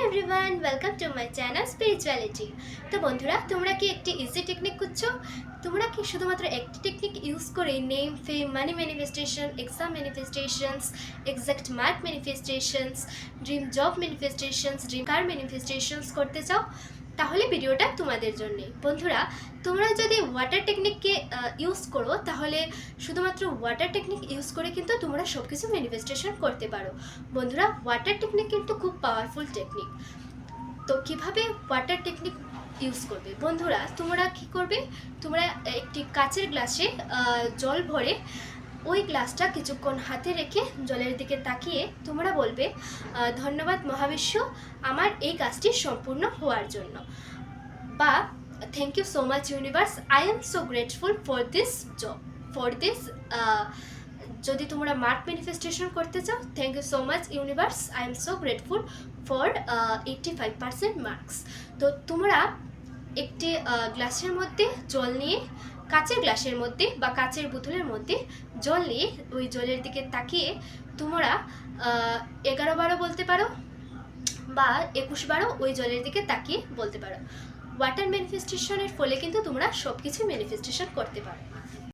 Everyone, welcome to my channel spirituality. তো বন্ধুরা, তোমরা কি একটি ইজি টেকনিক খুঁজছো? তোমরা কি শুধুমাত্র একটি টেকনিক ইউজ করে name, fame, money manifestation, exam manifestations, exact mark manifestations, dream job manifestations, dream car manifestations করতে চাও? তাহলে ভিডিওটা তোমাদের জন্য। বন্ধুরা, তোমরা যদি ওয়াটার টেকনিককে ইউজ করো, তাহলে শুধুমাত্র ওয়াটার টেকনিক ইউজ করে কিন্তু তোমরা সব কিছু ম্যানিফেস্টেশন করতে পারো। বন্ধুরা, ওয়াটার টেকনিক কিন্তু খুব পাওয়ারফুল টেকনিক। তো কিভাবে ওয়াটার টেকনিক ইউজ করবে? বন্ধুরা, তোমরা কি করবে? তোমরা একটি কাচের গ্লাসে জল ভরে ওই গ্লাসটা কিছুক্ষণ হাতে রেখে জলের দিকে তাকিয়ে তোমরা বলবে, ধন্যবাদ মহাবিশ্ব আমার এই কাজটি সম্পূর্ণ হওয়ার জন্য, বা thank you so much universe, I am so grateful for this job, for this. যদি তোমরা মার্ক ম্যানিফেস্টেশন করতে চাও, thank you so much universe, I am so grateful for 85% marks. তো তোমরা একটি গ্লাসের মধ্যে জল নিয়ে, কাচের গ্লাসের মধ্যে বা কাচের বোতলের মধ্যে জল নিয়ে ওই জলের দিকে তাকিয়ে তোমরা 11-12 বলতে পারো, বা 21-12 ওই জলের দিকে তাকিয়ে বলতে পারো। ওয়াটার ম্যানিফেস্টেশনের ফলে কিন্তু তোমরা সব কিছু ম্যানিফেস্টেশন করতে পারো।